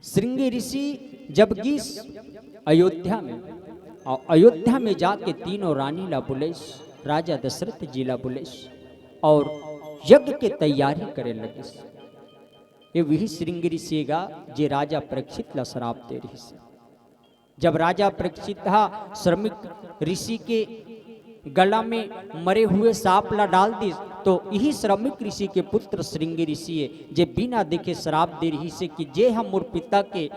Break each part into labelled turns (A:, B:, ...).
A: श्रृंगी ऋषि जब गीस अयोध्या में और अयोध्या में जाके तीनों रानी ला बुलेस, राजा दशरथ जी ला बुलेस और यज्ञ के तैयारी करे लगे। ये वही श्रृंगी ऋषि गा जे राजा परीक्षित ला श्राप दे रही से। जब राजा परीक्षित था श्रमिक ऋषि के गला में मरे हुए सांप ला डाल दी, तो यही श्रमिक ऋषि के पुत्र श्रृंगी ऋषि है जे बिना देखे श्राप दे रही से कि जे हम मोर पिता के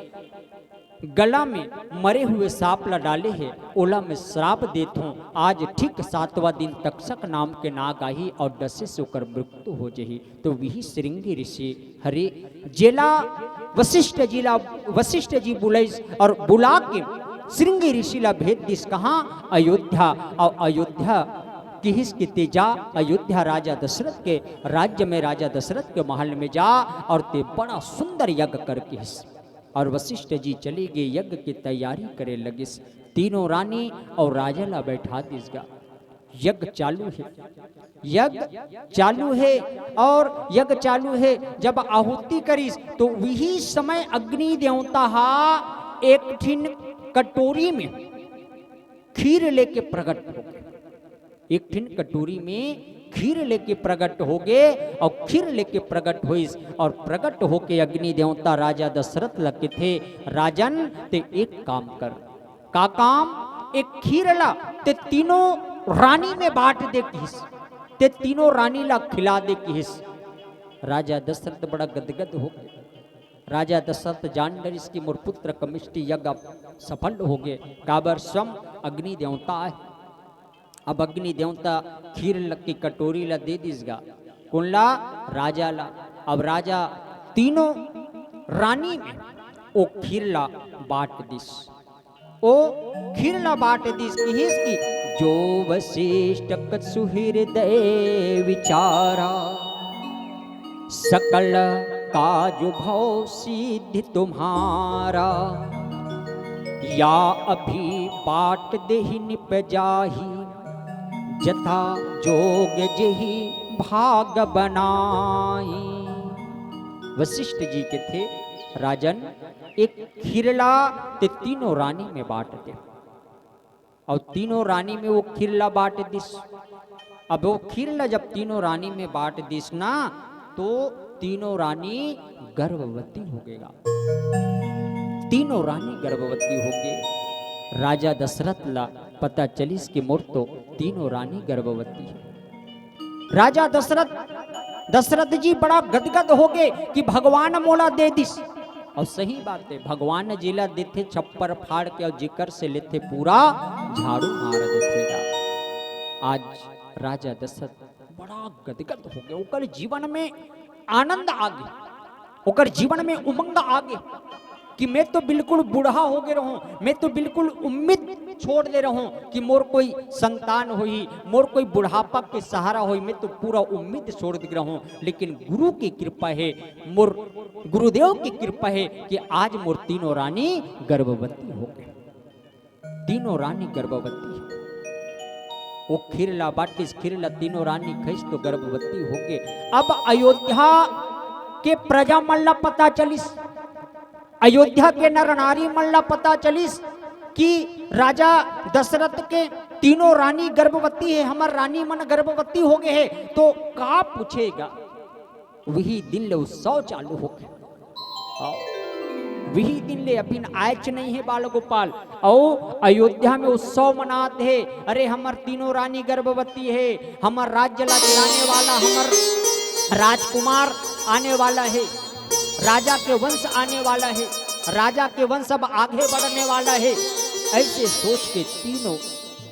A: गला में मरे हुए सांप ला डाले है, ओला में श्राप देत हूँ। आज ठीक 7वां दिन तक्षक नाम के नाग आई और डसे से होकर मृत्यु हो जही। तो वही श्रृंगी ऋषि हरे जेला वशिष्ठ जी बुलाइस और बुला के श्रृंगी ऋषि ला भेद दिस कहाँ अयोध्या, और अयोध्या किहिस की तेजा अयोध्या राजा दशरथ के राज्य में, राजा दशरथ के महल में जा और ते बड़ा सुंदर यज्ञ कर किहिस। और वशिष्ठ जी चले गए यज्ञ की तैयारी करे लगिस। तीनों रानी और राजा ला बैठा दिसगा। यज्ञ चालू है, यज्ञ चालू है और यज्ञ चालू है। जब आहुति करिस तो वही समय अग्नि देवता हा एक ठिन कटोरी में खीर लेके प्रकट हो गए। एक ठिन कटोरी में खीर लेके प्रकट हो गए और खीर लेके प्रकट हुई और प्रकट होके अग्नि देवता राजा दशरथ लगे थे, राजन ते एक काम कर। का काम? एक खीर ला ते तीनों रानी में बांट दे किस, ते तीनों रानी ला खिला दे किस। राजा दशरथ बड़ा गदगद हो गए। राजा दशरथ जान डर इसकी मोर पुत्र कमिष्टि यज्ञ सफल हो गए। काबर स्वयं अग्नि देवता है। अब अग्नि देवता खीर की कटोरी ला दे दिसगा। कुंला राजा ला। अब राजा तीनों रानी में ओ खीर ला बांट दिस, ओ खीर ला बांट दिस की जो वशिष्ठ सुहृदय विचारा, सकल काज भव सिद्धि तुम्हारा, या अभी बाट देहि निप जाही, जथा जोग जेहि भाग बनाई। वशिष्ठ जी के थे, राजन एक खीरला ते तीनों रानी में बांट दे, और तीनों रानी में वो खीरला बांट दिस। अब वो खीरला जब तीनों रानी में बांट दिस ना, तो तीनों रानी गर्भवती हो गएगा। तीनों रानी गर्भवती हो गए। राजा दशरथ ला पता चलिस कि मोर तो तीनों रानी गर्भवती है। राजा दशरथ जी बड़ा गदगद हो गए कि भगवान मोला दे दिस। और सही बात है, भगवान जिला देते छप्पर फाड़ के और जिकर से लेते पूरा झाड़ू मार देते। आज राजा दशरथ बड़ा गदगद हो गए। ओकर जीवन में आनंद आ गया, ओकर जीवन में उमंग आ गया कि मैं तो बिल्कुल बूढ़ा हो गए रहूं, मैं तो बिल्कुल उम्मीद छोड़ दे रहूं कि मोर कोई संतान होई, मोर कोई बुढ़ापा के सहारा होई, मैं तो पूरा उम्मीद छोड़ दे रहूं। लेकिन गुरु की कृपा है, मोर गुरुदेव की कृपा है कि आज मोर तीनों रानी गर्भवती हो गए। तीनों रानी गर्भवती है। वो खीरला बाटिस, खीरला तीनों रानी खइस तो गर्भवती हो गए। अब अयोध्या के प्रजा मन ला पता चलिस, अयोध्या के नर नारी मन ला पता चलिस कि राजा दशरथ के तीनों रानी गर्भवती है, हमार रानी मन गर्भवती हो गए है। तो का पूछेगा? वही दिन ले उत्सव चालू हो गया। वही दिन ले अभी आयच नहीं है बाल गोपाल, और अयोध्या में उत्सव मनाते है। अरे हमार तीनों रानी गर्भवती है, हमार राज्य ला दिलाने वाला हमार राजकुमार आने वाला है, राजा के वंश आने वाला है, राजा के वंश अब आगे बढ़ने वाला है। ऐसे सोच के तीनों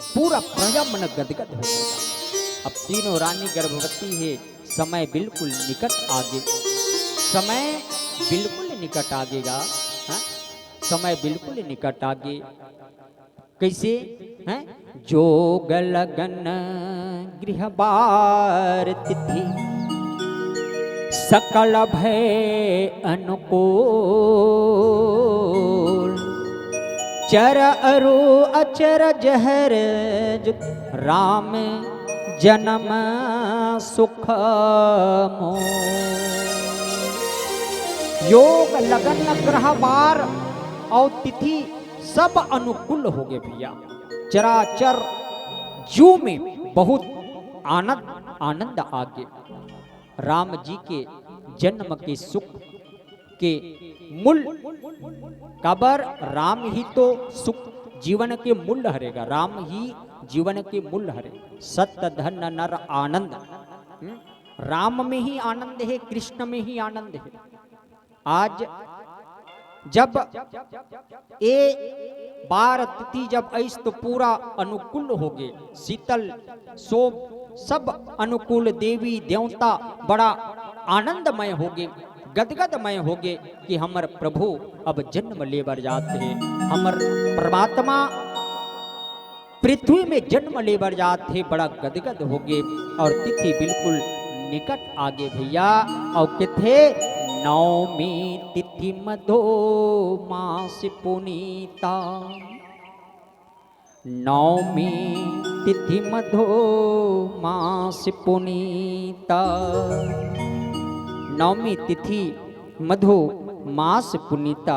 A: पूरा प्रजा मन गदगद हो गया। अब तीनों रानी गर्भवती है, समय बिल्कुल निकट आगे, समय बिल्कुल निकट आगेगा। समय बिल्कुल निकट आगे। कैसे हैं? जोग लगन गृह बार तिथि, सकल भय अनुकूल, चर अरु अचरज हरज राम जन्म सुख मोह। योग लगन ग्रह वार और तिथि सब अनुकूल हो गए भैया। चराचर जीव में बहुत आनंद आनंद आ गए। राम जी के जन्म के सुख के मूल कबर राम ही तो सुख जीवन के मूल हरेगा। राम ही जीवन के मूल हरे। सत्य धन नर आनंद। राम में ही आनंद है, कृष्ण में ही आनंद है। आज जब ए बार तिथि जब ऐस तो पूरा अनुकूल हो गए। शीतल सोम सब अनुकूल, देवी देवता बड़ा आनंदमय हो गए, गदगदमय हो गए कि हमर प्रभु अब जन्म लेबर जाते हैं। हमर परमात्मा पृथ्वी में जन्म लेबर जाते, बड़ा गदगद हो गए। और तिथि बिल्कुल निकट आगे भैया। और किथे नवमी तिथि मधो मास पुनीता। नवमी तिथि मधो मास पुनीता। नवमी तिथि मधो मास पुनीता।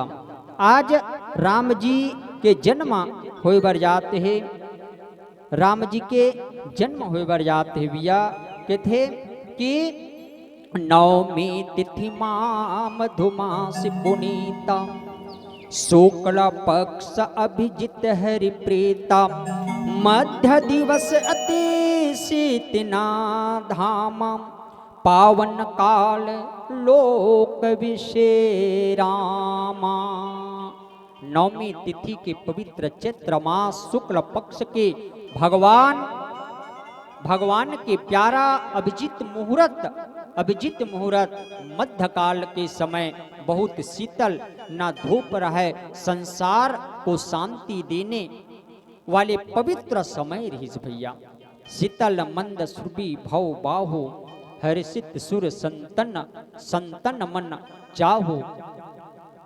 A: आज राम जी के जन्म होए बर जाते हैं। राम जी के जन्म होए बर जाते हैं भैया। के थे कि नवमी तिथि माँ मधुमास पुनीता। शुक्ल पक्ष अभिजित हरि प्रीता। मध्य दिवस अति शीतना धाम। पावन काल लोक विशेरामा। नवमी तिथि के पवित्र चैत्र मास शुक्ल पक्ष के भगवान के प्यारा अभिजित मुहूर्त मध्यकाल के समय बहुत शीतल न धूप रहे, संसार को शांति देने वाले पवित्र समय रही भैया। शीतल मंद सुरभि भव बाहु। हर्षित सुर संतन मन चाहु।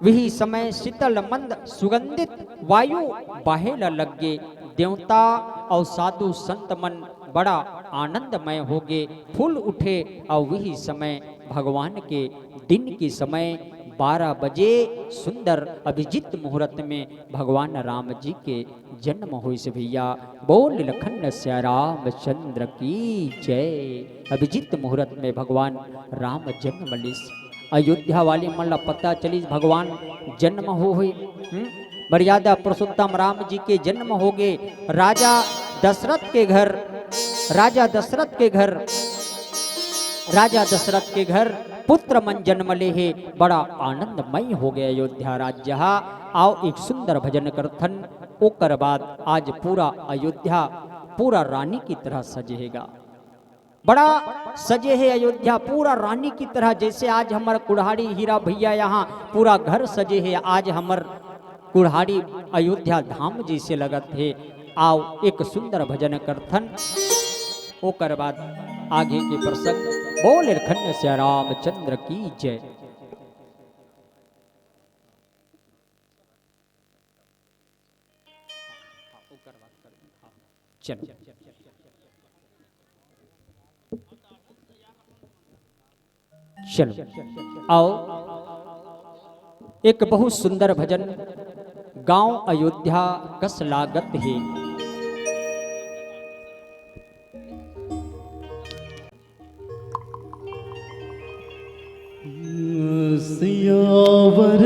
A: वही समय शीतल मंद सुगंधित वायु बहेला लगे। देवता और साधु संत मन बड़ा आनंदमय हो गए, फूल उठे। और वही समय भगवान के दिन के समय 12 बजे सुंदर अभिजित मुहूर्त में भगवान राम जी के जन्म हुई से भैया। बोल लखन श्या रामचंद्र की जय। अभिजित मुहूर्त में भगवान राम जन्म लिस। अयोध्या वाले मन पता चली भगवान जन्म हो हुई। मर्यादा पुरुषोत्तम राम जी के जन्म हो गए। राजा दशरथ के घर पुत्र मन जन्म ले है। बड़ा आनंदमय हो गया अयोध्या राज्य। आओ एक सुंदर भजन करथन। ओकर बाद आज पूरा अयोध्या पूरा रानी की तरह सजेगा। बड़ा सजे है अयोध्या पूरा रानी की तरह। जैसे आज हमारा कुल्हाड़ी हीरा भैया यहाँ पूरा घर सजे है। आज हमार कुल्हाड़ी अयोध्या धाम जैसे लगत है। आओ एक सुंदर भजन करथन। ओकर बाद आगे के प्रसंग। बोल खन्य श्या रामचंद्र की जय। चलो चलो आओ एक बहुत सुंदर भजन। गांव अयोध्या कस लागत है।
B: सियावर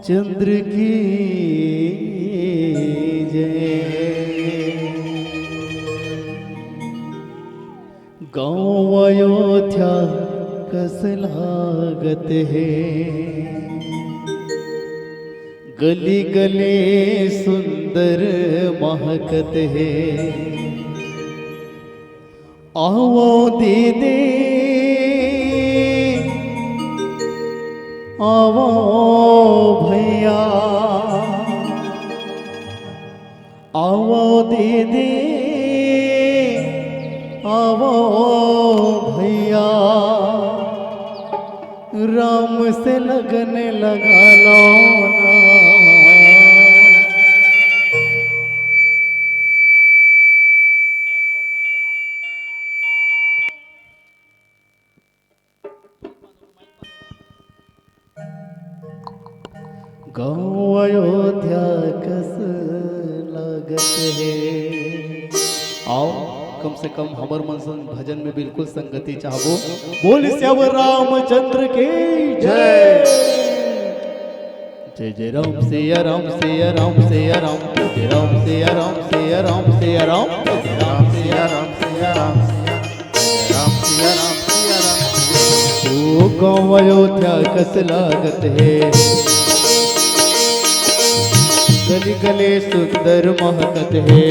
B: चंद्र की जय। गाँव अयोध्या कस लागत है। गली गली सुंदर महकत है। आओ दीदी आओ भैया। आओ दीदी आओ भैया। राम से लगन लगा लो ना। गाँव अयोध्या कस लागत है। आओ कम से कम हमर मन संग भजन में बिल्कुल संगति चाहबो। बोल श्याम रामचंद्र की जय। जय जय राम सिया राम सिया राम सिया राम जय राम सिया राम सिया राम सिया राम जय राम सिया राम सिया राम राम सिया राम सिया राम। ओ गाँव अयोध्या कस लागत है, गली गले सुंदर महकत है।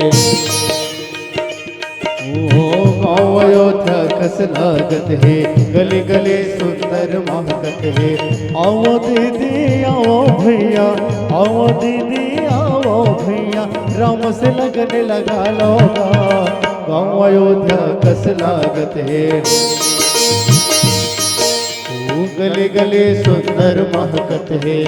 B: ओ गाँव अयोध्या कस लागत है, गली गले सुंदर महकत है। आओ दीदी आओ भैया, आओ दीदी आओ भैया, राम से लगन लगा लोगा। गाँव अयोध्या कस लागत है, ओ गले गले सुंदर महकत है।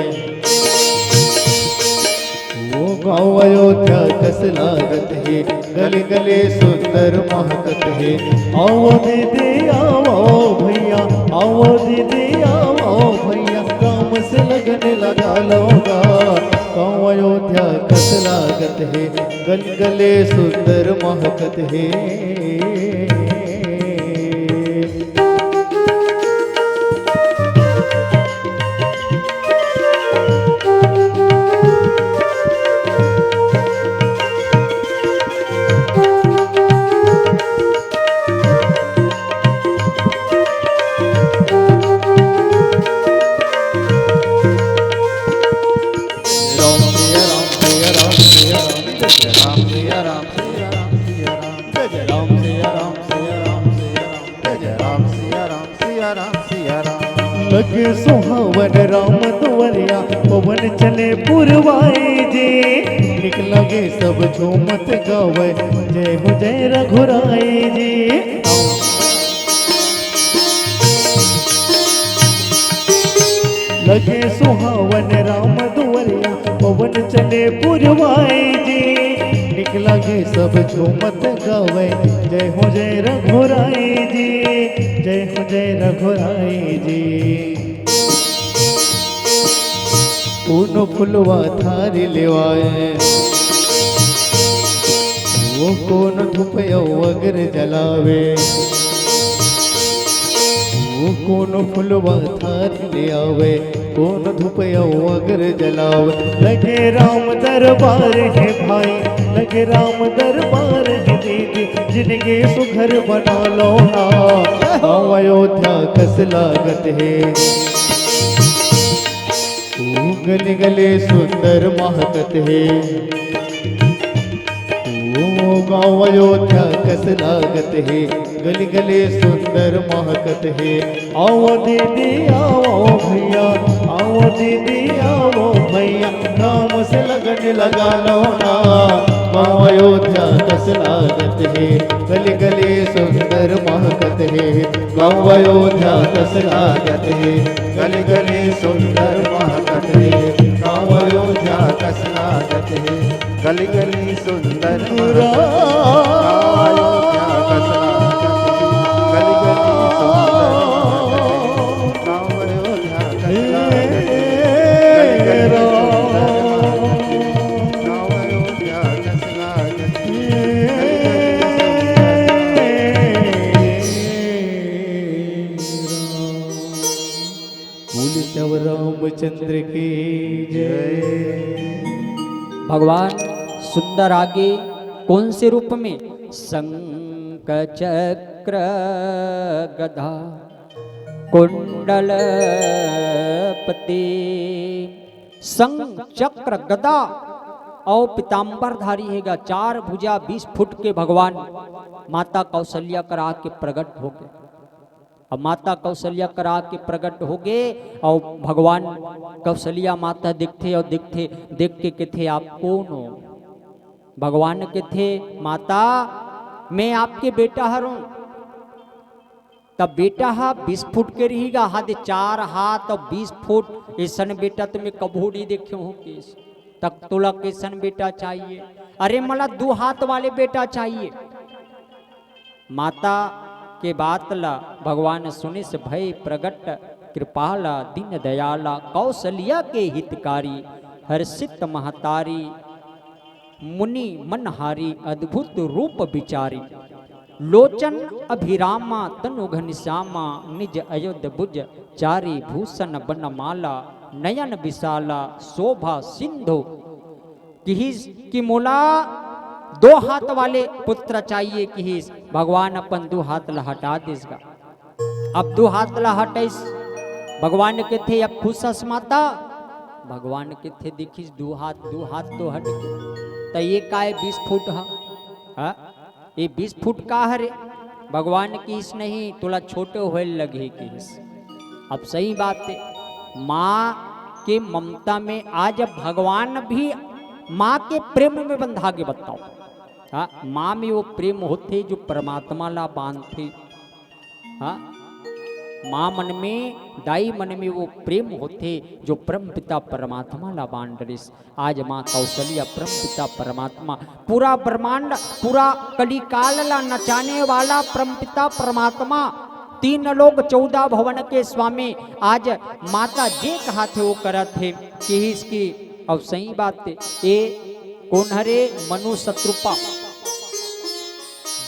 B: ओ गाँव अयोध्या कस लागत है, गले गले सुंदर महकत है। आओ दीदी आओ भैया, आओ दीदी आओ भैया, राम से लगन लगा लोगा। गाँव अयोध्या कस लागत है, गले गले सुंदर महकत है। लगे सुहावन राम दुवरिया, पवन चले पुरवाई जी। निक लगे सब झूमत गावे, जय हो जय रघुराई जी। लगे सुहावन राम दुवरिया, पवन चले पुरवाई जी। निक लगे सब झूमत गावे, जय हो जय रघुराई जी, जय हो जय रघुराई जी। पूनो फुलवा थारी लेवाए, वो कौन धूप अगर जलावे। वो कौन फुलवा थारी ले आवे, कौन धूप अगर जलावे। लगे राम दरबार है भाई, लगे राम दरबार है दीदी, जिनके सुघर बना लो ना। गाँव अयोध्या कस लागत है, गले गले सुंदर महकत है। ओ गाँव अयोध्या कस लागत है, गली गले सुंदर महकत है। आओ दीदी आओ भैया, आओ दीदी आओ भैया, राम से लगन लगा लो ना। गाँव अयोध्या कस लागत है, गली गले सुंदर महकत है। गाँव अयोध्या कस लागत है, गली गले सुंदर महकत है। गाँव अयोध्या कस लागत है, गली गली सुंदर महकत रामचंद्र की जय।
A: भगवान सुंदर आगे कौन से रूप में? शंख चक्र गदा कुंडल पति। शंख चक्र गदा और पीताम्बर धारी हैगा, 4 भुजा 20 फुट के भगवान माता कौशल्या करा के प्रकट हो गए। अब माता कौशल्या करा के प्रकट हो गए और भगवान कौशल्या माता दिखते और दिखते देख के कहते आप कौन हो? भगवान कहते माता मैं आपके बेटा हूं। तब बेटा 20 फुट के रहेगा, हाथ 4 हाथ और 20 फुट ऐसन बेटा तुम्हें कबू नहीं देखे हो केस तक तोला कैसन बेटा चाहिए? अरे मला 2 हाथ वाले बेटा चाहिए। माता के बात ला भगवान सुने से भय प्रगट कृपाला दीन दयाला कौशल्या के हितकारी हर्षित महतारी, मुनि मनहारी अद्भुत रूप विचारी। लोचन अभिरामा तनु घनश्यामा, निज अयोध्य भुज चारी भूषण बनमाला। नयन विशाला शोभा सिंधु किहिस की मोला, दो हाथ वाले पुत्र चाहिए किहिस। भगवान अपन दो हाथ ला हटा देगा। अब दो हाथ ला हटाइस, भगवान के थे अब खुशस माता। भगवान के थे देखिस दो हाथ तो हट गए। तो ये काय 20 फुट हा? ये 20 फुट का हरे? भगवान की इस नहीं, तोला छोटे होए लगे किस। अब सही बात है, माँ के ममता में आज भगवान भी माँ के प्रेम में बंधा के बताओ। हाँ, माँ में वो प्रेम होते जो परमात्मा ला बांधते। हाँ, माँ मन में, दाई मन में वो प्रेम होते जो परम पिता परमात्मा ला बांधरिस। आज माँ कौशल्या परम पिता परमात्मा, पूरा ब्रह्मांड, पूरा कलिकाल ला नचाने वाला परम पिता परमात्मा, 3 लोग 14 भवन के स्वामी। आज माता जे कहा थे वो करत थे कि इसकी। अब सही बात है, ये कौन हरे? मनु शत्रुपा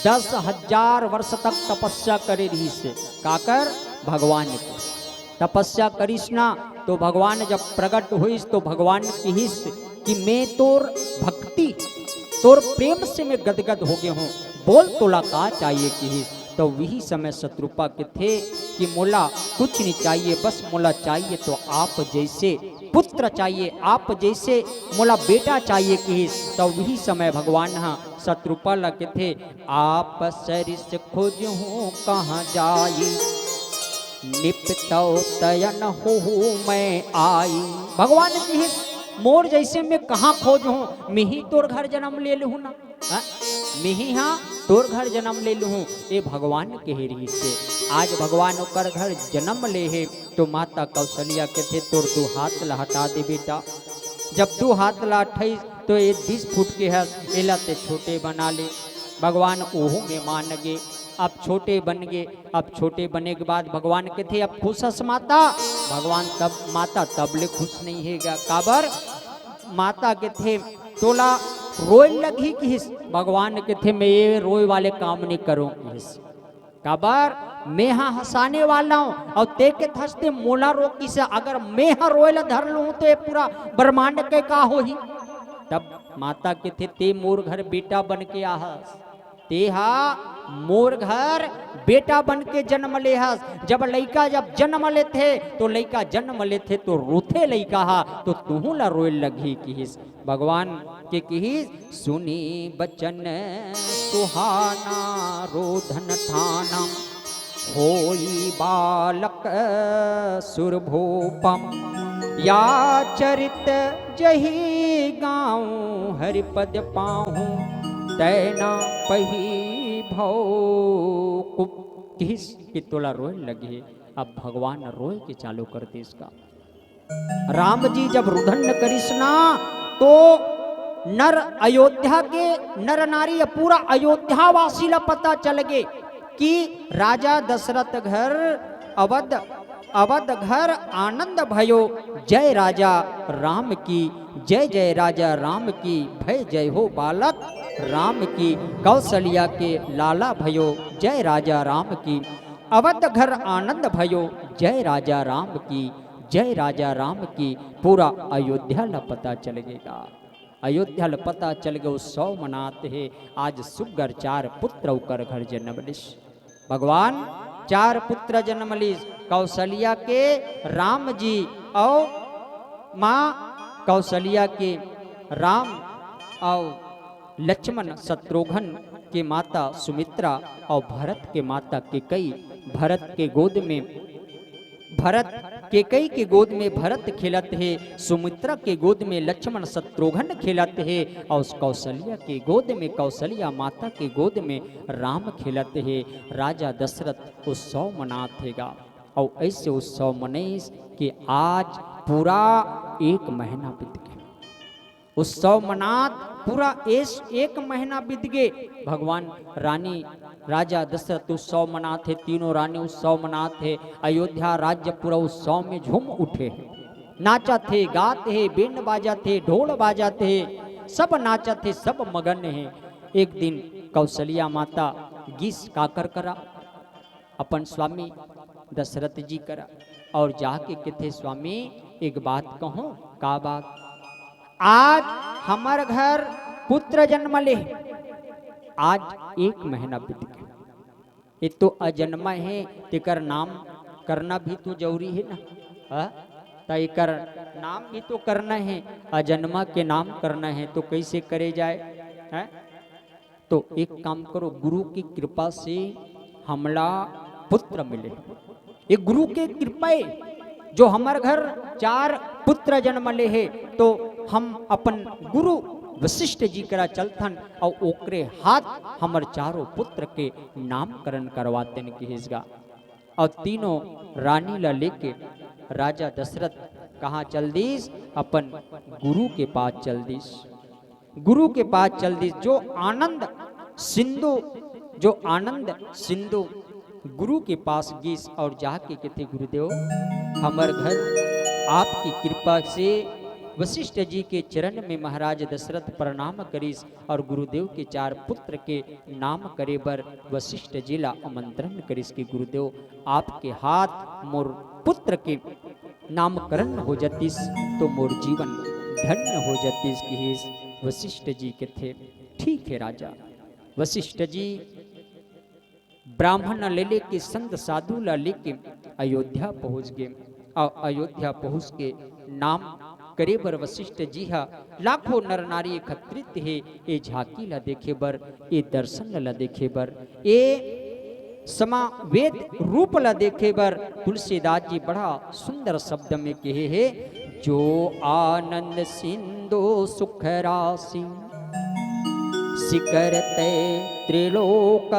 A: 10,000 वर्ष तक तपस्या करे रही से काकर भगवान को तपस्या करिस ना। तो भगवान जब प्रकट हुईस तो भगवान की हिस कि मैं तोर भक्ति, तोर प्रेम से मैं गदगद हो गया हूँ, बोल तोला का चाहिए कि हिस। तो वही समय शत्रुपा के थे कि मोला कुछ नहीं चाहिए, बस मोला चाहिए तो आप जैसे पुत्र चाहिए, आप जैसे मोला बेटा चाहिए कि। तो वही समय भगवान हाँ शत्रुपा लगे थे, आप सरिस खोज हूँ कहाँ जाई, निपटो तयन हो मैं आई। भगवान की मोर जैसे मैं कहाँ खोज हूँ, मैं ही तोर घर जन्म ले लूँ ना, मैं ही हाँ तोर घर जन्म ले लूँ। ये भगवान के ही से आज भगवान ओकर घर जन्म ले है। तो माता कौशल्या के थे तोर 2 हाथ ला हटा दे बेटा। जब 2 हाथ ला 28 तो ये 20 फुट के है, एला ते छोटे बना ले। भगवान ओहो में मान गे, अब छोटे बन गए। अब छोटे बने के बाद भगवान के थे अब खुशस माता। भगवान तब माता तब ले खुश नहीं है गा काबर माता के थे तोला रोए लगी कि भगवान के थे मैं ये रोए वाले काम नहीं करूँ काबर मैं हाँ हंसाने वाला हूँ और ते के थसते मोला रोकी से अगर मैं हाँ रोए ला धर लूँ तो ये पूरा ब्रह्मांड के का हो ही। तब माता के थे ते मोर घर बेटा बन के आहस, ते हा मोर घर बेटा बन के जन्म ले हस। जब लइका जब जन्म ले थे तो लइका जन्म ले थे तो रोथे लइका हा तो तू ला रोए लगी किहिस। भगवान के किहिस सुनी बचन सुहाना रोधन ठाना, होई बालक सुरभूपम, या चरित जही गाँव हरिपद पाहूं, तैना पही भौ किस कि तोला रोए लगे। अब भगवान रोए के चालू करते इसका। राम जी जब रुदन करिश्ना तो नर अयोध्या के नर नारी पूरा अयोध्या वासी ला पता चल गए कि राजा दशरथ घर अवध घर आनंद भयो, जय राजा राम की, जय जय राजा राम की, भय जय हो बालक राम की, कौशल्या के लाला भयो, जय राजा राम की, अवध घर आनंद भयो, जय राजा राम की, जय राजा राम की। पूरा अयोध्या ला पता चल गएगा, अयोध्या ला पता चल गया। उत्सव मनाते हैं आज सुगर 4 पुत्र उकर घर जन्म लिस। भगवान 4 पुत्र जन्म लिस, कौशल्या के राम जी और माँ कौशल्या के राम और लक्ष्मण शत्रुघ्न के माता सुमित्रा और भरत के माता केकई। भरत के गोद में भरत केकई के गोद में भरत खेलत है, सुमित्रा के गोद में लक्ष्मण शत्रुघ्न खेलत है और उस कौशल्या के गोद में कौशल्या माता के गोद में राम खेलत है। राजा दशरथ उत्सव मनातेगा और ऐसे उत्सव मनेस कि आज पूरा 1 महीना बीत गया। उत्सव मनात पूरा 1 महीना बीत गए। भगवान रानी राजा दशरथ उत्सव मनाते, तीनों रानी उत्सव मनाते, अयोध्या राज्य पूरा उत्सव में झूम उठे। नाचा थे, गाते हैं, बैंड बाजा थे, ढोल बाजा थे, सब नाचा थे, सब मगन है। एक दिन कौशल्या माता गीस काकर करा अपन स्वामी दशरथ जी करा और जाके कहते स्वामी एक बात कहो, का बात? आज हमार घर पुत्र जन्म ले, आज 1 महीना बीत गया, ये तो अजन्मा है, तेकर नाम करना भी तो जरूरी है ना। तो एकर नाम भी तो करना है, अजन्मा के नाम करना है तो कैसे करे जाए है? तो एक काम करो, गुरु की कृपा से हमला पुत्र मिले। ये गुरु के कृपा है जो हमारे घर 4 पुत्र जन्म ले है, तो हम अपन गुरु वशिष्ठ जी करा चलथन और ओकरे हाथ हमारे 4 पुत्र के नामकरण करवाते न किसगा। और तीनों रानी ला लेके राजा दशरथ कहाँ चल दीस? अपन गुरु के पास चल दीस, गुरु के पास चल दीस। जो आनंद सिंधु गुरु के पास गीस और जाके कहते गुरुदेव हमार घर आपकी कृपा से वशिष्ठ जी के चरण में महाराज दशरथ प्रणाम करीस और गुरुदेव के 4 पुत्र के नाम करे बर वशिष्ठ जी ला आमंत्रण करीस कि गुरुदेव आपके हाथ मोर पुत्र के नामकरण हो जतीस तो मोर जीवन धन्य हो जतीस कि वशिष्ठ जी के थे। ठीक है राजा। वशिष्ठ जी ब्राह्मण ले लेके संत साधु ला लेके अयोध्या पहुंच गए और अयोध्या पहुंच के नाम करे बर वशिष्ठ जी हा लाखों नर नारी एकत्रित है, ये झांकी ला देखे बर, ये दर्शन ला देखे बर, ये समावेद रूप ला देखे बर तुलसीदास जी बड़ा सुंदर शब्द में कहे है, जो आनंद सिंधु सुख राशि सिकरते त्रिलोक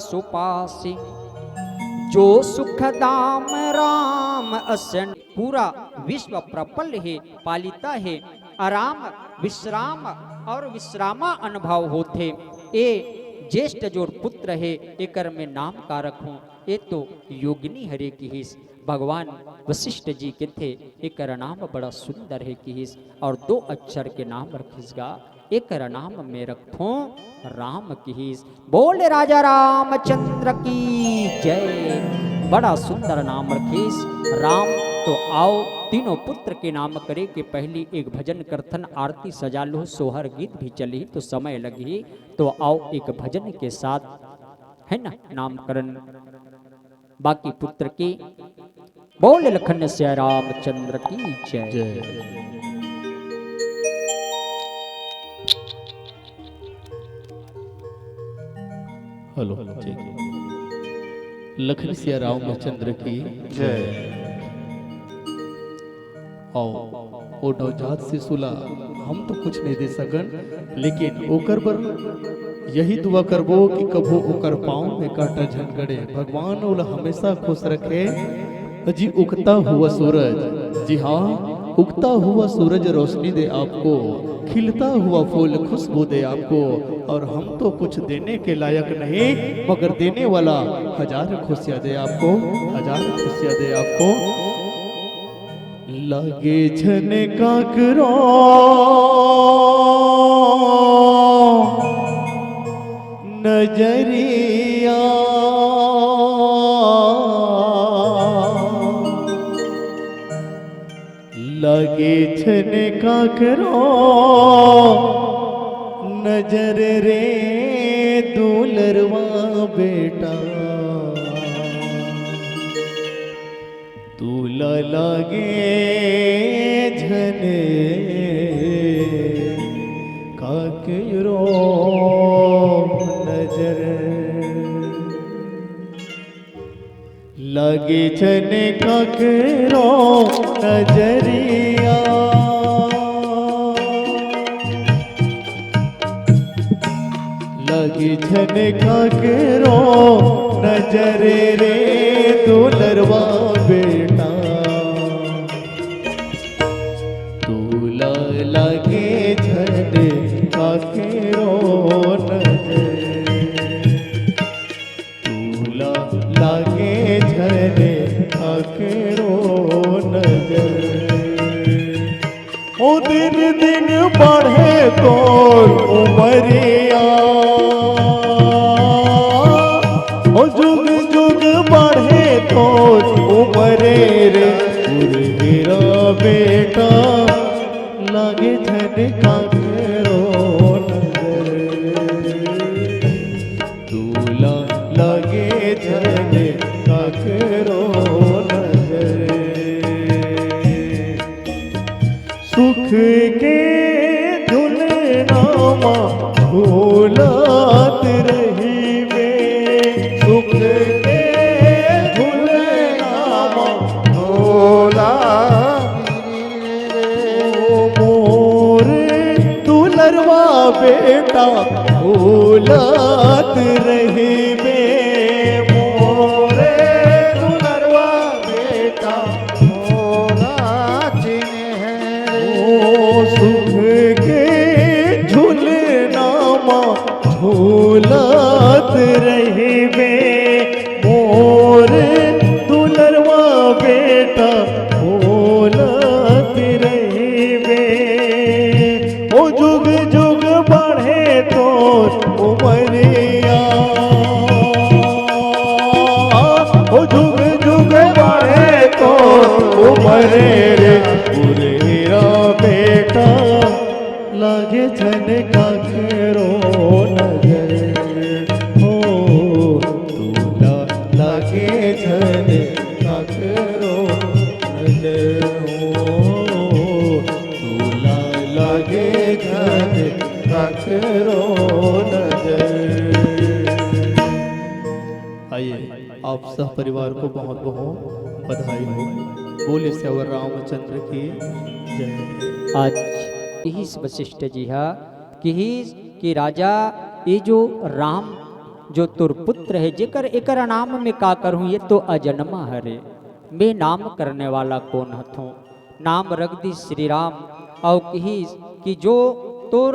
A: सुपासी, जो सुख दाम राम असन, पूरा विश्व प्रफल है, पालिता है, आराम विश्राम और विश्रामा अनुभव होते। ए ज्येष्ठ जो पुत्र है एकर में नाम का रखूं, ये तो योगिनी हरे की हिस। भगवान वशिष्ठ जी के थे एकर नाम बड़ा सुंदर है की हिस और 2 अक्षर के नाम रखिसगा, एकर नाम में रखो राम की हिस। बोल राजा रामचंद्र की जय। बड़ा सुंदर नाम रखीस राम। तो आओ तीनों पुत्र के नाम करे के पहली एक भजन कीर्तन आरती सजा लो, सोहर गीत भी चली तो समय लगी, तो आओ एक भजन के साथ है ना नामकरण बाकी पुत्र की। बोल लखन से रामचंद्र की जय।
B: हेलो लखन सिया रामचंद्र की जय। ओ नवजात शिशुला हम तो कुछ नहीं दे सकन, लेकिन ओकर पर यही दुआ करबो कि कभो ओकर पाँव में कांटा झनगड़े, भगवान ओला हमेशा खुश रखे। जी उगता हुआ सूरज, जी हाँ उगता हुआ सूरज रोशनी दे आपको, खिलता हुआ फूल खुशबू दे आपको। और हम तो कुछ देने के लायक नहीं, मगर देने वाला 1000 खुशियाँ दे आपको, 1000 खुशियाँ दे आपको। लागे झनका करो नजरिया, लागे झनका करो नजर रे दुलरवा बेटा, दूला लागे झने काकरो नजर, लागे झने काकरो नजरिया, लागे झने काकरो नजर रे दुलरवा बेटा, दूला लागे झने काकरो नजर, दूला लागे झने काकरो नजर। दिन दिन बढ़े तो उमरिया, ओ जुग जुग बढ़े तो उमरे रे हीरा बेटा लगे झनका करो नजर, दूल्हा लगे झनका करो नजर। सुख के झुलनामा झूलत रही वे, सुख के झुलनामा झूलत मोर दुलरवा बेटा झूलत रही वे, मोर दुलरवा बेटा सुख के झूलनामा झूलत रहिबे, मोर दुलरवा बेटा झूलत रहिबे। ओ जुग जुग बढ़े तो उमरिया, ओ जुग जुग बढ़े तो उमरे रे हीरा बेटा लगे झनका करो नजर, हो दूल्हा लगे झनका करो नजर, हो दूल्हा लगे झनका करो नजर। आइए आप सब परिवार को बहुत बहुत बधाई हो। बोले सवर रामचंद्र की जय।
A: आज किहिस वशिष्ठ जी हा किहिस कि राजा ये जो राम जो तुर पुत्र है जेकर एकर नाम में का करूं, ये तो अजन्मा हरे, मैं नाम करने वाला कौन हथों, नाम रख दी श्री राम। और किहिस कि जो तुर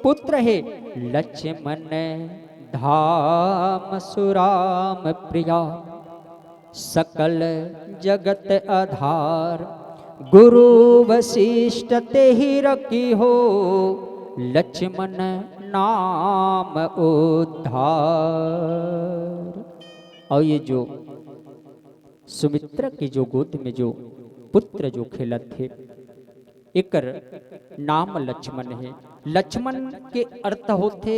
A: पुत्र है लक्ष्मण धाम सुराम प्रिया, सकल जगत आधार, गुरु वशिष्ठ ते ही रखी हो, लक्ष्मण नाम उद्धार। और ये जो सुमित्रा की जो गोद में जो पुत्र जो खेलत थे, एकर नाम लक्ष्मण है। लक्ष्मण के अर्थ होते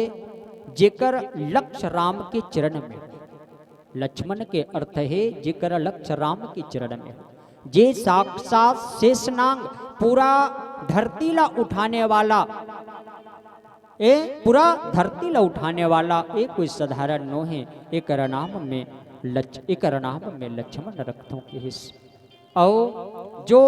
A: जेकर लक्ष्य राम के चरण में, लक्ष्मण के अर्थ है जेकर लक्ष्य राम के चरण में, जे साक्षात शेषनाग पूरा धरती ला उठाने वाला, ए पूरा धरती ला उठाने वाला, ए कोई साधारण नो है, एक नाम में लक्ष्मण रखतों के हिस्स। और जो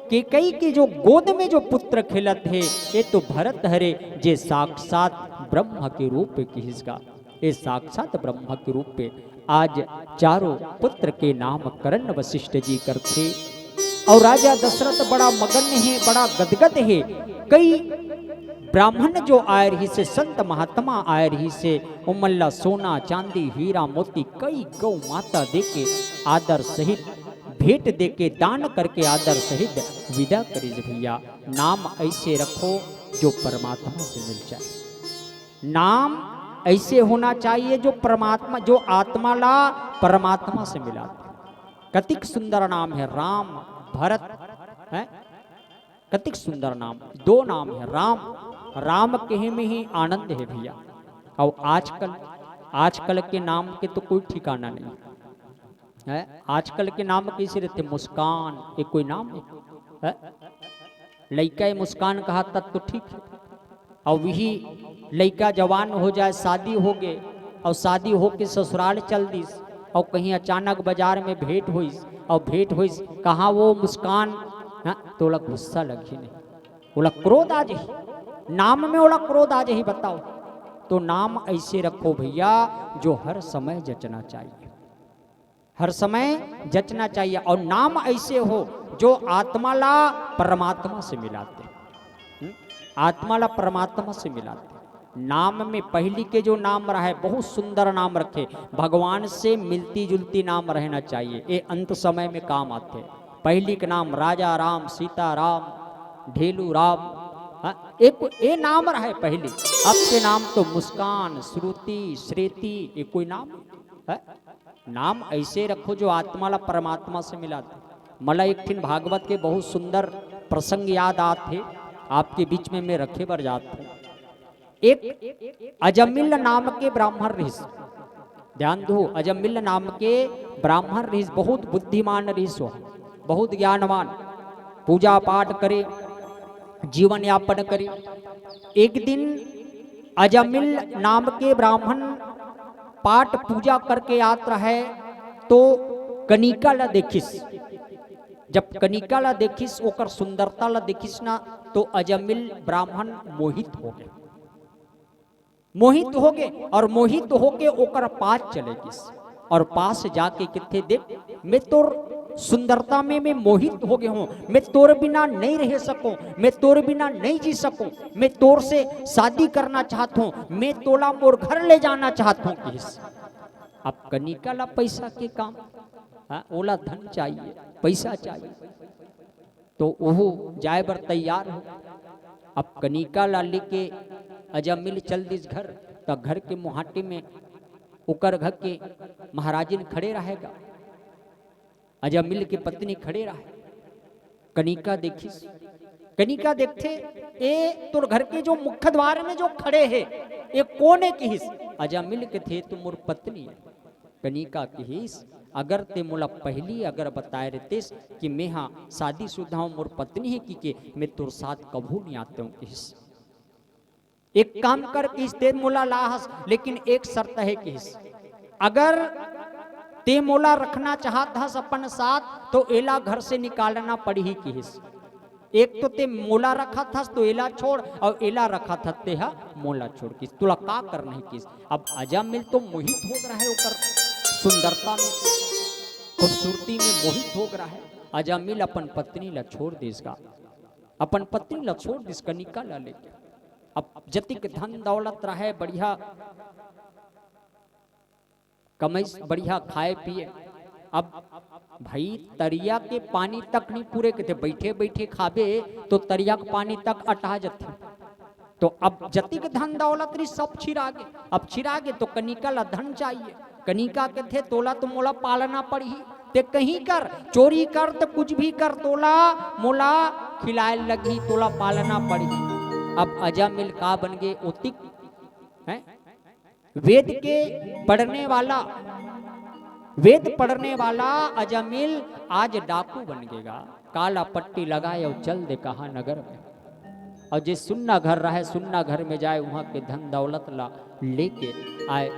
A: केकई के जो गोद में जो पुत्र खिलत है, ये तो भरत हरे जे साक्षात ब्रह्म के रूप की हिस्सा, ये साक्षात ब्रह्म के रूप पे आज चारों पुत्र के नामकरण वशिष्ठ जी करते। और राजा दशरथ बड़ा मगन है, बड़ा गदगद है। कई ब्राह्मण जो आए रही से, संत महात्मा आए रही से, उमल्ला सोना चांदी हीरा मोती कई गौ माता देके आदर सहित भेंट देके दान करके आदर सहित विदा करी भैया। नाम ऐसे रखो जो परमात्मा से मिल जाए, नाम ऐसे होना चाहिए जो परमात्मा, जो आत्मा ला परमात्मा से मिला। कतिक सुंदर नाम है राम भरत है, कतिक सुंदर नाम, दो नाम है राम, राम कहे में ही आनंद है भैया। और आजकल के नाम के तो कोई ठिकाना नहीं है। आजकल के नाम कैसे रहते, मुस्कान, ये कोई नाम है? लड़का मुस्कान कहा तब तो ठीक है। और वही लड़का जवान हो जाए, शादी हो गए, और शादी हो के ससुराल चल दिस, और कहीं अचानक बाजार में भेंट हुई, और भेंट हुई कहाँ वो मुस्कान, तो ओला गुस्सा लगी नहीं, ओला क्रोध आ जाही, नाम में ओला क्रोध आ जाही। बताओ, तो नाम ऐसे रखो भैया जो हर समय जचना चाहिए, हर समय जचना चाहिए। और नाम ऐसे हो जो आत्मा ला परमात्मा से मिलाते, आत्मा ला परमात्मा से मिलाते। नाम में पहली के जो नाम रहे बहुत सुंदर नाम रखे, भगवान से मिलती जुलती नाम रहना चाहिए, ये अंत समय में काम आते। पहली के नाम राजा राम, सीता राम, ढेलू राम, एक ए नाम रहे पहले, अब के नाम तो मुस्कान, श्रुति, श्रेति, ये कोई नाम है? नाम ऐसे रखो जो आत्मा ला परमात्मा से मिला था। मला एक ठिन भागवत के बहुत सुंदर प्रसंग याद आते, आपके बीच में मैं रखे बर जाते। एक अजमिल नाम के ब्राह्मण ऋषि, ध्यान दो, अजमिल नाम के ब्राह्मण ऋषि बहुत बुद्धिमान ऋषि, बहुत ज्ञानवान, पूजा पाठ करे, जीवन यापन करे। एक दिन अजमिल नाम के ब्राह्मण पाठ पूजा करके आता है तो कनिका ला देखिस, जब कनिका ला देखिस, ओकर सुंदरता ला देखिस ना, तो अजमिल ब्राह्मण मोहित हो गए, मोहित हो गए, और मोहित होके ओकर पास चले गिस, और पास जाके किथे देख, मैं तोर सुंदरता में मैं मोहित हो गया हूं, मैं तोर बिना नहीं रह सकूं, मैं तोर बिना नहीं जी सकूं, मैं तोर से शादी करना चाहता हूं, मैं तोला मोर घर ले जाना चाहता हूं। किस अब कनिका ला पैसा के काम, ओला धन चाहिए, पैसा चाहिए, तो वो जाए बर तैयार हो। अब कनिका ला लेके अजमिल चल दिस घर, तो घर के मुहाटे में उकर घर के महाराजिन खड़े रहेगा, अजमिल की पत्नी खड़े रहे। कनिका देखिस, कनिका देखते ए तोर घर के जो मुख्य द्वार में जो खड़े है ये कौन है किहिस? अजमिल के थे तो मोर पत्नी है। कनिका किहिस, अगर ते मोला पहली अगर बताए रहतेस कि मैं हाँ शादी शुदा हूँ, मोर पत्नी है कि मैं तोर साथ कभू नहीं आते हूँ किहिस। एक काम कर किस ते मोला लाहस, लेकिन एक शर्त है किहिस, अगर ते मोला रखना चाहत हस अपन साथ तो एला घर से निकालना पड़ी किहिस। एक तो ते मोला रखा था तो एला छोड़, और एला रखा था ते हा मोला छोड़, किस तुला का करना है किस। अब अजमिल तो मोहित हो रहा है, ओकर सुंदरता में, खूबसूरती में मोहित हो रहा है। अजमिल अपन पत्नी ला छोड़ देगा, अपन पत्नी ला छोड़ दिस, कनिका ला लेके। अब जतिक धन दौलत रहे, बढ़िया कमाई, बढ़िया खाए पिए। अब भाई तरिया के पानी तक नहीं पूरे के थे, बैठे बैठे खाबे तो तरिया के पानी तक अटा जाते। तो अब जतिक धन दौलत रही सब छिरागे, अब छिरागे तो कनिका ला धन चाहिए। कनिका के थे तोला तो मोला पालना पड़ी, ते कहीं कर चोरी कर तो कुछ भी कर, तोला मोला खिलाए लगी, तोला पालना पड़ी। अब अजमिल का बन गए ओतिक है, वेद के पढ़ने वाला, वेद पढ़ने वाला अजमिल आज डाकू बन गएगा। काला पट्टी लगाए और चल दे कहा नगर में, और जे सुन्ना घर रहे सुन्ना घर में जाए, वहां के धन दौलत ला लेके आए,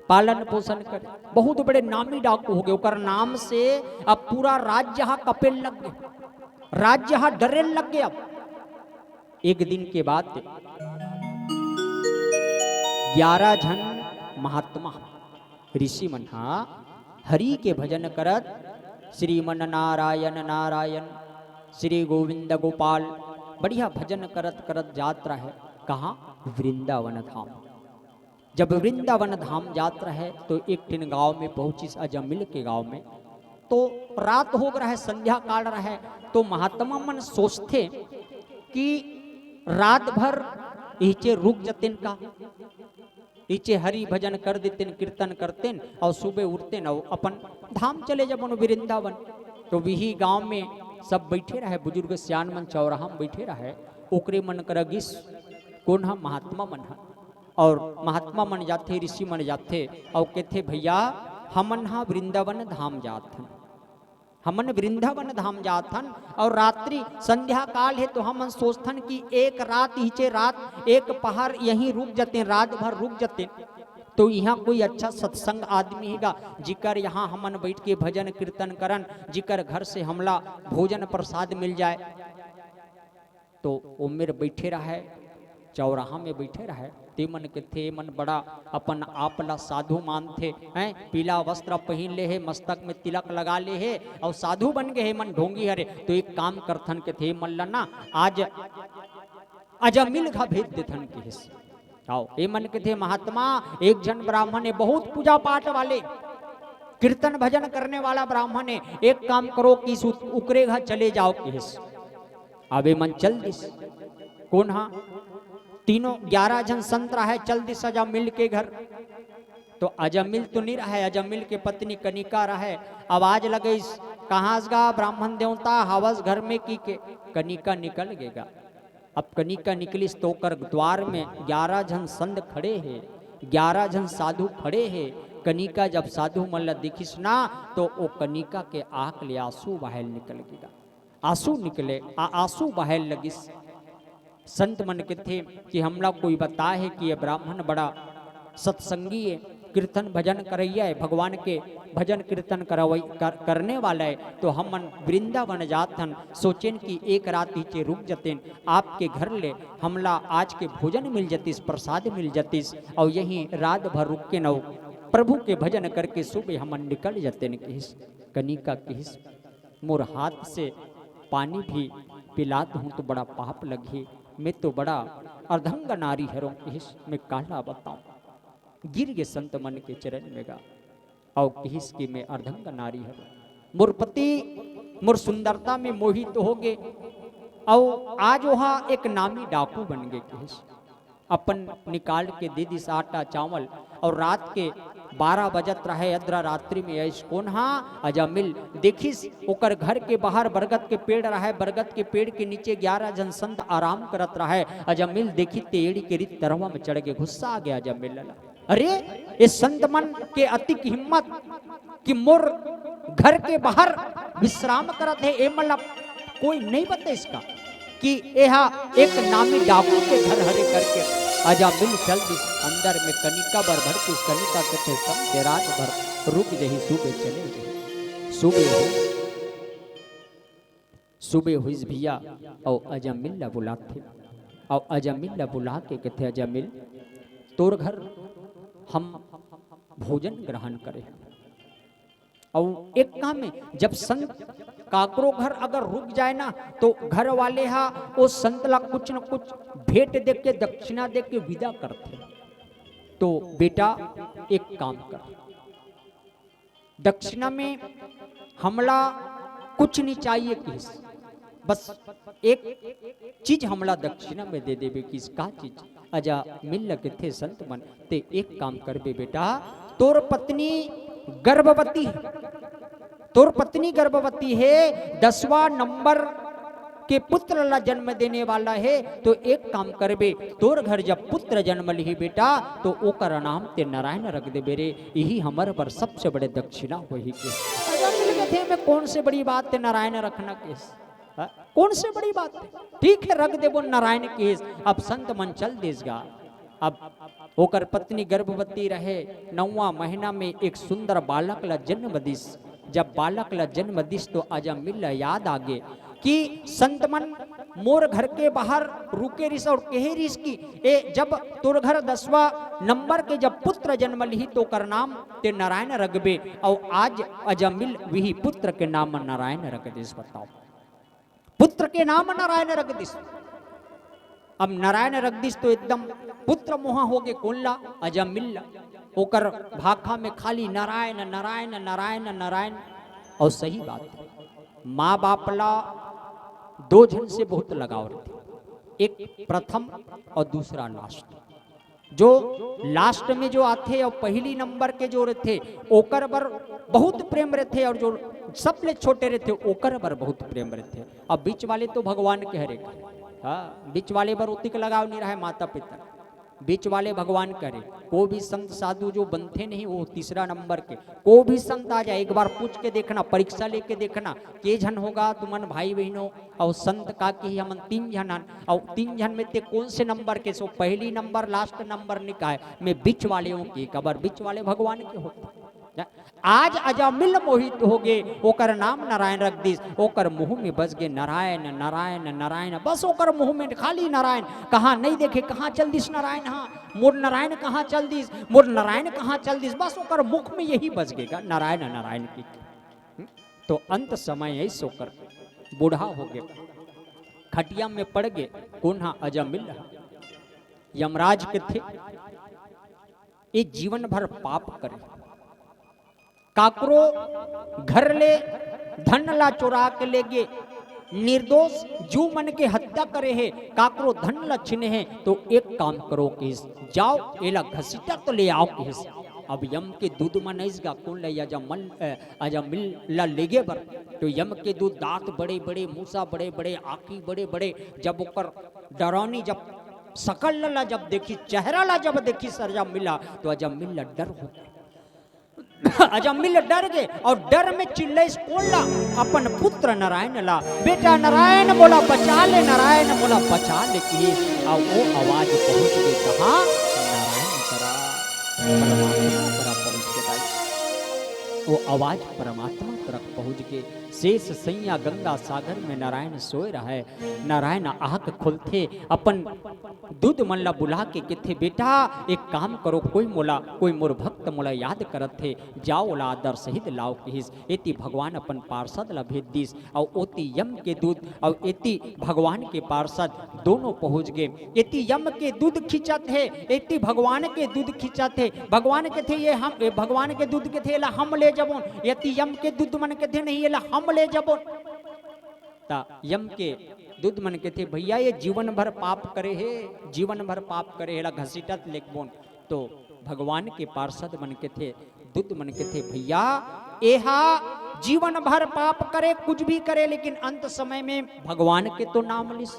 A: पालन पोषण करे। बहुत बड़े नामी डाकू हो गए, ओकर नाम से अब पूरा राज्य हा कपेल लग गए, राज्य हा डरे लग गए। अब एक दिन के बाद 11 जन महात्मा ऋषि मन हरि के भजन करत, श्रीमन नारायण नारायण, श्री गोविंद गोपाल, बढ़िया भजन करत करत यात्रा है कहाँ? वृंदावन धाम। जब वृंदावन धाम यात्रा है तो एक दिन गांव में पहुंची, अजमिल के गांव में। तो रात हो रहा है, संध्या काल रहा है, तो महात्मा मन सोचते कि रात भर नीचे रुक जतेन का, नीचे हरि भजन कर देते, कीर्तन करते, और सुबह उठते और अपन धाम चले जब वृंदावन। तो वही गांव में सब बैठे रहे, बुजुर्ग सियान मन चौराहा में बैठे रहे, ओकरे मन कर गिस कौन है? महात्मा मन है। और महात्मा मन जाते, ऋषि मन जाते और कहते भैया हमन हा वृंदावन धाम जात हन, हमन वृंदावन धाम जात हन, और रात्रि संध्या काल है तो हमन सोचथन कि एक रात हीचे रात एक पहाड़ यहीं रुक जाते, रात भर रुक जाते। तो यहाँ कोई अच्छा सत्संग आदमी हैगा जिकर यहाँ हमन बैठ के भजन कीर्तन करन, जिकर घर से हमला भोजन प्रसाद मिल जाए। तो वो मेरे बैठे रहे, चौराहा में बैठे रहे। ते मन के थे मन बड़ा अपन आप ला साधु मानते हैं, पीला वस्त्र पहन ले है, मस्तक में तिलक लगा ले है और साधु बन गए है, मन ढोंगी हरे। तो एक काम करथन के थे मन लना आज अजमिल का भेद देथन के हिस्से आओ। ये मन के थे महात्मा एक जन ब्राह्मण है, बहुत पूजा पाठ वाले, कीर्तन भजन करने वाला ब्राह्मण है। एक काम करो कि उकरे घर चले जाओ के हिस्से, अबे मन चल दिस कौन हाँ तीनों 11 जन संत रहा है चल दिस अजामिल के घर। तो अजामिल तो नहीं रहा है, अजामिल के पत्नी कनिका रहा है। आवाज लगे इस कहाँ गा ब्राह्मण देवता हवस घर में की के कनिका निकल गेगा। अब कनिका निकली तो कर द्वार में 11 जन संत खड़े हैं, 11 जन साधु खड़े हैं। कनिका जब साधु मल्ल दिखिस ना तो वो कनिका के आंख ले आंसू बहल निकल गया। आंसू निकले आंसू बहल लगिस। संत मन के थे कि हमला कोई बता है कि ये ब्राह्मण बड़ा सत्संगी है, कीर्तन भजन करैया है, भगवान के भजन कीर्तन करने वाला है। तो हम मन वृंदावन जातन सोचेन कि एक रात नीचे रुक जतेन आपके घर ले हमला आज के भोजन मिल जतीस, प्रसाद मिल जतीस और यहीं रात भर रुक के नौ प्रभु के भजन करके सुबह हम निकल जतेन। किस कनिका किस मोर हाथ से पानी भी पिलात हूँ तो बड़ा पाप लगी, मैं तो बड़ा अर्धंग नारी हरों किस मैं काला बताऊं। गिर गए संत मन के चरण में गा और किस की मैं अर्धंग नारी हरों। मोर पति मोर सुंदरता में मोहित हो गए और आज वहाँ एक नामी डाकू बन गए। किस अपन निकाल के दे दिस आटा चावल और रात के 12 बजत रहे अद्रा रात्रि में ऐस कौन हाँ अजामिल देखिस ओकर घर के बाहर बरगद के पेड़ रहा है, बरगद के पेड़ के नीचे 11 जन संत आराम करत रहा है। अजामिल देखी तेड़ी के रित तरवा में चढ़ के गुस्सा आ गया अजामिल। अरे इस संत मन के अति हिम्मत कि मोर घर के बाहर विश्राम करत है, ए मतलब कोई नहीं बता इसका कि यह एक नामी डाकू के घर हरे करके अजामिल चल दिस अंदर में कनिका भर भर के कनिका कथे संग रात भर रुक जही सुबह चले गए। सुबह हुई भैया और अजामिल बुलाते और अजामिल बुला के कहते अजामिल तोर घर हम भोजन ग्रहण करें। और एक काम है जब संत काकरो घर अगर रुक जाए ना तो घर वाले हा वो संत ला कुछ न कुछ भेंट दे के दक्षिणा दे के विदा करते। तो बेटा एक काम कर, दक्षिणा में हमला कुछ नहीं चाहिए किस, बस एक चीज हमला दक्षिणा में दे देवे। किस का चीज अजा मिल लगे थे संत मन ते एक काम करबे बेटा तोर पत्नी गर्भवती है, तोर पत्नी गर्भवती है, 10वां नंबर के पुत्र ला जन्म देने वाला है। तो एक काम करबे तोर घर जब पुत्र जन्म ली बेटा तो ओकर नाम ते नारायण रख दे बेरे, यही हमारे पर सबसे बड़े दक्षिणा वही के थे। मैं कौन से बड़ी बात है नारायण रखना केस, कौन से बड़ी बात है, ठीक है रख दे वो नारायण केस। अब संत मन चल देगा। अब होकर पत्नी गर्भवती रहे, 9वां महीना में एक सुंदर बालक ला जन्म दिस। जब बालक ला जन्म दिस तो अजामिल याद आगे कि संत मन मोर घर के बाहर रुके रिस और कहे रिस की ए जब तोर घर 10वां नंबर के जब पुत्र जन्म ली तो कर नाम ते नारायण रखबे। और आज अजामिल वही पुत्र के नाम नारायण रख दिस। बताओ पुत्र के नाम नारायण रख दिस। अब नारायण रख दिस तो एकदम पुत्र मोहा हो गए कोल्ला अजामिल होकर भाखा में खाली नारायण नारायण नारायण नारायण। और सही बात है माँ बाप ला 2 जन से बहुत लगाव रहते, एक प्रथम और दूसरा लास्ट। जो लास्ट में जो आते और पहली नंबर के जो रहते ओकर बर बहुत प्रेम रहते और जो सबले छोटे रहते ओकर बर बहुत प्रेम रहते। अब बीच वाले तो भगवान के हरे, हाँ बीच वाले बर उतिक लगाव नहीं रहा है माता पिता, बीच वाले भगवान करे। को भी संत साधु जो बनते नहीं वो तीसरा नंबर के, को भी संत आ जाए एक बार पूछ के देखना, परीक्षा लेके देखना के जन होगा तुमन भाई बहनों और संत का कि हम 3 जन और 3 जन में ते कौन से नंबर के सो पहली नंबर लास्ट नंबर निकाय में बीच वाले की कबर बीच वाले भगवान के होते। आज अजामिल मोहित हो गए ओकर नाम नारायण रख दिस, ओकर मुंह में बस गए नारायण नारायण नारायण, बस ओकर मुंह में खाली नारायण। कहाँ नहीं देखे कहाँ चल दिस नारायण, हाँ मोर नारायण कहाँ चल दिस, मोर नारायण कहाँ चल दिस, बस ओकर मुख में यही बस गएगा नारायण नारायण की। तो अंत समय ऐसे होकर बूढ़ा हो गए, खटिया में पड़ गए। कौन हाँ अजामिल यमराज के थे, ये जीवन भर पाप करे, काकरो घर ले धन ला चुरा के ले गए निर्दोष जो मन के हत्या करे है काकरो धन लक्षण है तो एक काम करो कि जाओ एला घसीटा तो ले आओ कि अब यम के दूध मन इसका कौन ले आजा मन आजा मिल ला लेगे बर तो यम के दूध दांत बड़े बड़े मूसा बड़े बड़े आँखी बड़े बड़े जब ऊपर डरावनी जब सकल ला जब देखी चेहरा ला जब देखी सर जब मिला तो अजब मिल डर हो अजमिल डर गए और डर में चिल्ले कौन ला अपन पुत्र नारायण ला बेटा नारायण बोला बचा ले नारायण बोला बचा ले किए और वो आवाज पहुंच गई कहा नारायण करा परमात्मा करा पहुंच गया वो आवाज परमात्मा तरफ पहुंच के शेष सैया गंगा सागर में नारायण सोए रहा है नारायण आँख खुलते अपन दूध मल्ला बुला के कहते बेटा एक काम करो कोई मोर भक्त मोला याद करत थे जाओ ला आदर सहित लाओ किस एति भगवान अपन पार्षद ला भेज दिस और ओति यम के दूध और एति भगवान के पार्षद दोनों पहुंच गए एति यम के दूध खींचत है एति भगवान के दूध खींचत है भगवान के थे ये हम भगवान के दूध के थे ला हम ले जबो यति यम के दूध मन के थे नहीं ये ला हम ले जबो ता यम के दूध मन के थे भैया ये जीवन भर पाप करे है जीवन भर पाप करे है घसीटत लेकबोन तो भगवान के पार्षद मन के थे दूध मन के थे भैया एहा जीवन भर पाप करे कुछ भी करे लेकिन अंत समय में भगवान के तो नाम लिस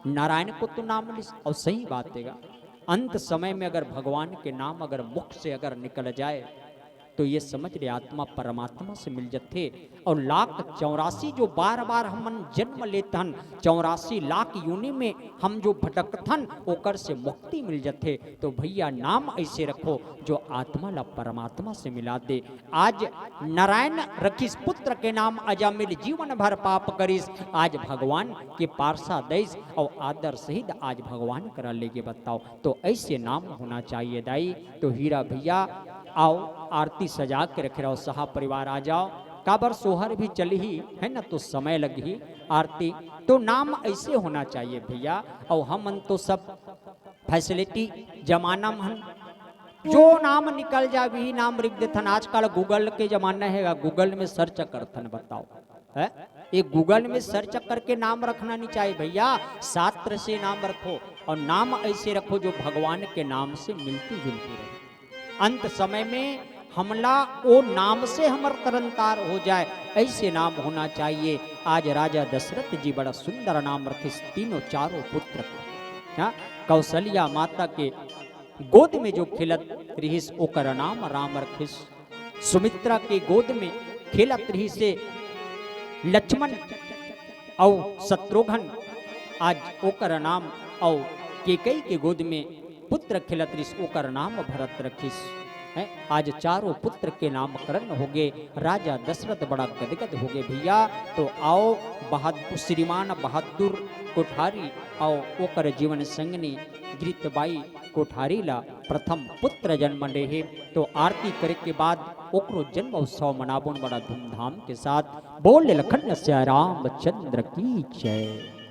A: नारायण को तो नाम लिस और सही बात है अंत समय में अगर भगवान के नाम अगर मुख से अगर निकल जाए तो ये समझ ले आत्मा परमात्मा से मिल जाते और 1,84 जो बार बार हम जन्म लेतन 84 लाख योनि में हम जो भटकथन ओकर से मुक्ति मिल जाते तो भैया नाम ऐसे रखो जो आत्मा ला परमात्मा से मिला दे आज नारायण रखिस पुत्र के नाम अजामिल जीवन भर पाप करिस आज भगवान के पारसा दैस और आदर सहित आज भगवान करा लेके बताओ तो ऐसे नाम होना चाहिए दाई तो हीरा भैया आओ आरती सजा के रखे रहो सहा परिवार आ जाओ काबर सोहर भी चली ही है ना तो समय लगी आरती तो नाम ऐसे होना चाहिए भैया और हम तो सब फैसिलिटी जमाना में जो नाम निकल जा भी नाम लिख देथन आजकल गूगल के जमाना है गूगल में सर्च करथन बताओ है ये गूगल में सर्च करके नाम रखना नहीं चाहिए भैया शास्त्र से नाम रखो और नाम ऐसे रखो जो भगवान के नाम से मिलती जुलती रहे अंत समय में हमला वो नाम से हमर तरनतार हो जाए ऐसे नाम होना चाहिए आज राजा दशरथ जी बड़ा सुंदर नाम रखिस तीनों चारों पुत्र कौशल्या माता के गोद में जो खिलत रहिस ओकर नाम राम रखिस सुमित्रा के गोद में खिलत रही से लक्ष्मण और शत्रुघ्न आज ओकर नाम और केकई के गोद में पुत्र खिलत रहिस ओकर नाम भरत रखिस है आज चारों पुत्र के नामकरण हो गए राजा दशरथ बड़ा गदगद हो गए भैया तो आओ बहादुर श्रीमान बहादुर कोठारी आओ ओकर जीवन संगनी गिरितबाई कोठारी ला प्रथम पुत्र जन्म रहे तो आरती करे के बाद ओकरो जन्म उत्सव मनाबोन बड़ा धूमधाम के साथ बोल लखन से रामचंद्र की जय।